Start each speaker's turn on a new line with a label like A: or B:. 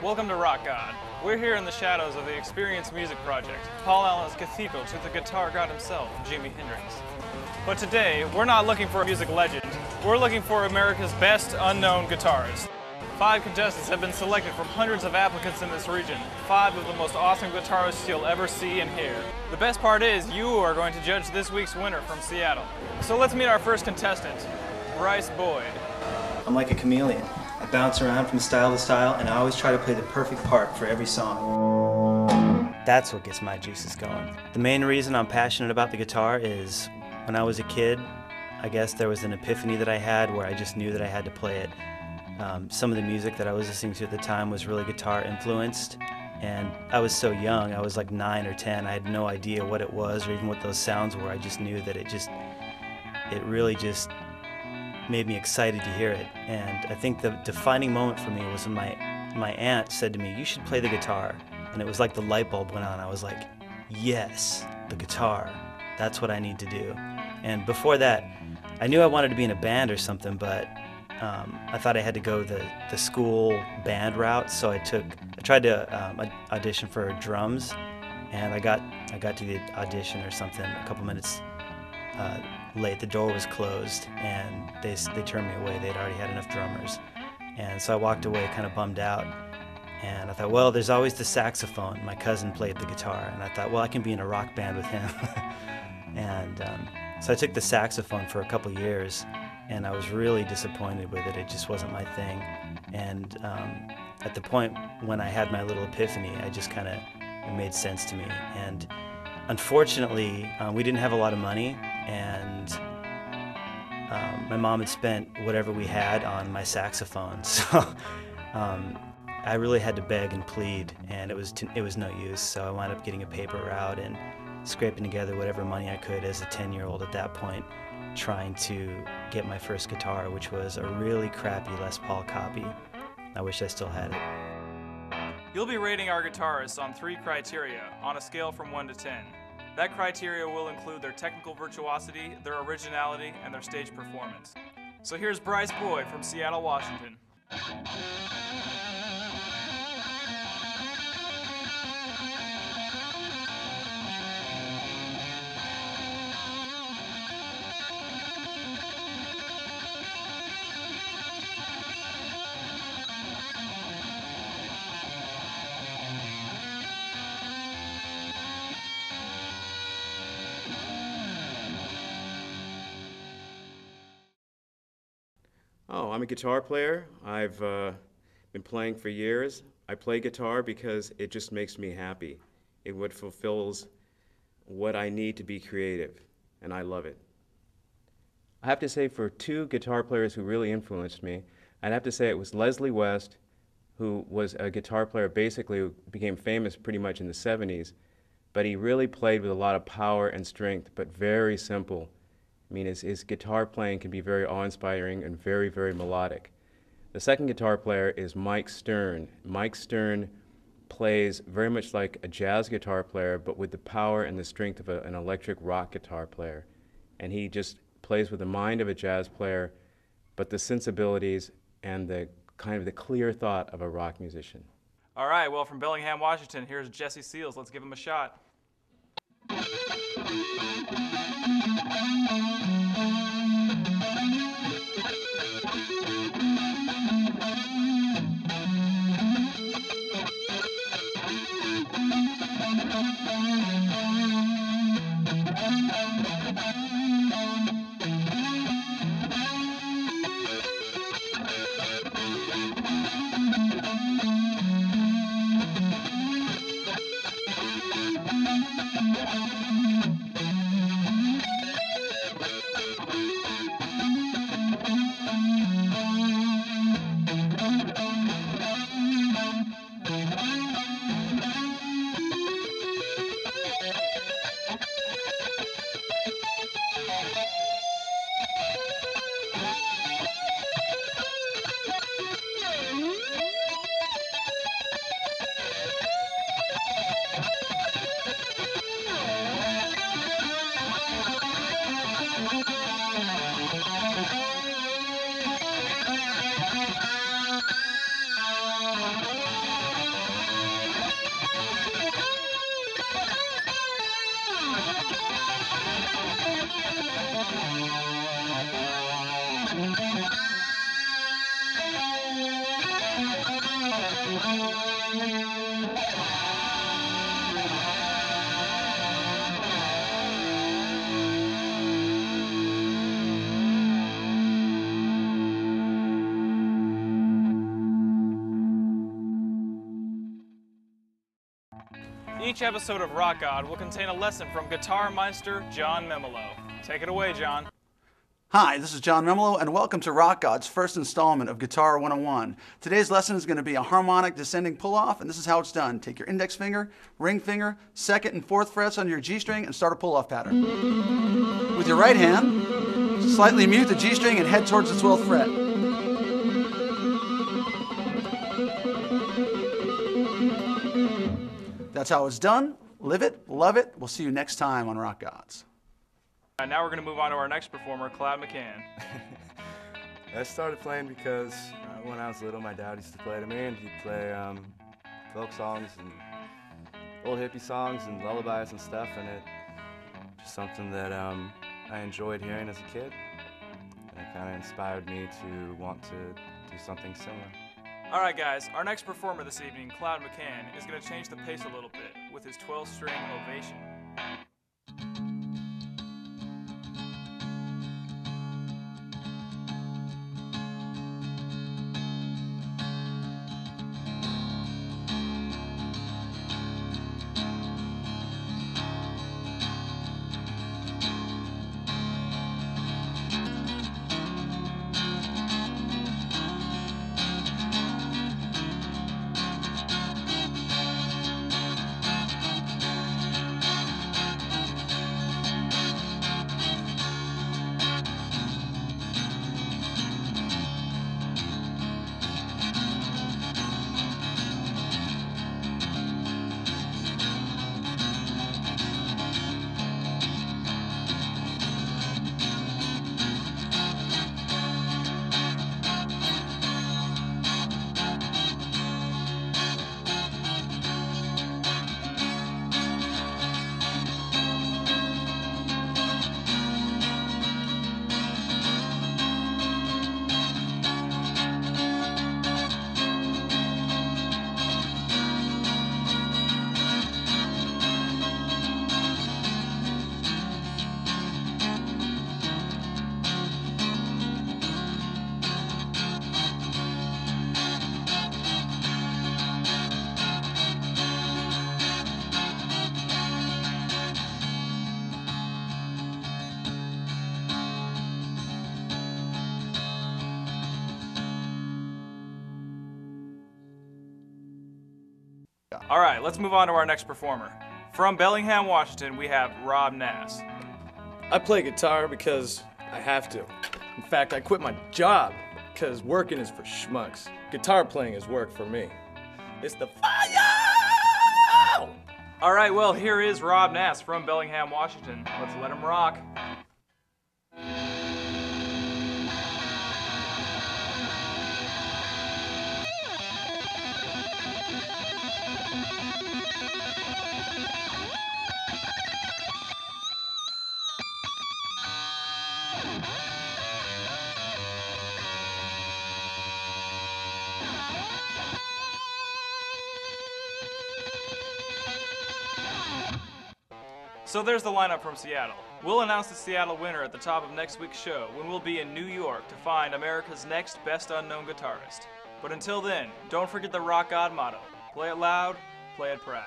A: Welcome to Rockgod. We're here in the shadows of the Experience Music Project, Paul Allen's cathedral to the guitar god himself, Jimi Hendrix. But today, we're not looking for a music legend. We're looking for America's best unknown guitarist. 5 contestants have been selected from hundreds of applicants in this region. 5 of the most awesome guitarists you'll ever see and hear. The best part is, you are going to judge this week's winner from Seattle. So let's meet our first contestant, Bryce Boyd.
B: I'm like a chameleon. I bounce around from style to style, and I always try to play the perfect part for every song. That's what gets my juices going. The main reason I'm passionate about the guitar is when I was a kid, I guess there was an epiphany that I had where I just knew that I had to play it. Some of the music that I was listening to at the time was really guitar influenced, and I was so young, I was like 9 or 10, I had no idea what it was or even what those sounds were. I just knew that it really just made me excited to hear it. And I think the defining moment for me was when my aunt said to me, "You should play the guitar." And it was like the light bulb went on. I was like, yes, the guitar, that's what I need to do. And before that, I knew I wanted to be in a band or something, but I thought I had to go the school band route, so I tried to audition for drums, and I got to the audition or something a couple minutes late. The door was closed, and they turned me away. They'd already had enough drummers, and so I walked away kind of bummed out. And I thought, well, there's always the saxophone. My cousin played the guitar, and I thought, well, I can be in a rock band with him. And so I took the saxophone for a couple years, and I was really disappointed with it. It just wasn't my thing. And at the point when I had my little epiphany, I just kind of, it made sense to me. And unfortunately, we didn't have a lot of money, and my mom had spent whatever we had on my saxophone. So I really had to beg and plead, and it was no use. So I wound up getting a paper route and scraping together whatever money I could as a 10-year-old at that point, trying to get my first guitar, which was a really crappy Les Paul copy. I wish I still had it.
A: You'll be rating our guitarists on 3 criteria on a scale from 1 to 10. That criteria will include their technical virtuosity, their originality, and their stage performance. So here's Bryce Boyd from Seattle, Washington.
C: Oh, I'm a guitar player. I've been playing for years. I play guitar because it just makes me happy. It what fulfills what I need to be creative, and I love it. I have to say, for 2 guitar players who really influenced me, I'd have to say it was Leslie West, who was a guitar player, basically became famous pretty much in the 70s, but he really played with a lot of power and strength, but very simple. I mean, his guitar playing can be very awe-inspiring and very, very melodic. The second guitar player is Mike Stern. Mike Stern plays very much like a jazz guitar player, but with the power and the strength of an electric rock guitar player. And he just plays with the mind of a jazz player, but the sensibilities and the kind of the clear thought of a rock musician.
A: All right, well, from Bellingham, Washington, here's Jesse Seals. Let's give him a shot. Each episode of Rockgod will contain a lesson from guitar meister John Memolo. Take it away, John.
D: Hi, this is John Memolo, and welcome to Rockgod's first installment of Guitar 101. Today's lesson is going to be a harmonic descending pull-off, and this is how it's done. Take your index finger, ring finger, second and fourth frets on your G string, and start a pull-off pattern. With your right hand, slightly mute the G string and head towards the 12th fret. That's how it's done. Live it, love it. We'll see you next time on Rockgods.
A: And now we're going to move on to our next performer, Cloud McCann.
E: I started playing because when I was little, my dad used to play to me, and he'd play folk songs and old hippie songs and lullabies and stuff, and it just something that I enjoyed hearing as a kid, and it kind of inspired me to want to do something similar.
A: All right, guys, our next performer this evening, Cloud McCann, is going to change the pace a little bit with his 12-string Ovation. All right, let's move on to our next performer. From Bellingham, Washington, we have Rob Nass.
F: I play guitar because I have to. In fact, I quit my job because working is for schmucks. Guitar playing is work for me. It's the fire!
A: All right, well, here is Rob Nass from Bellingham, Washington. Let's let him rock. So there's the lineup from Seattle. We'll announce the Seattle winner at the top of next week's show when we'll be in New York to find America's next best unknown guitarist. But until then, don't forget the Rockgod motto. Play it loud, play it proud.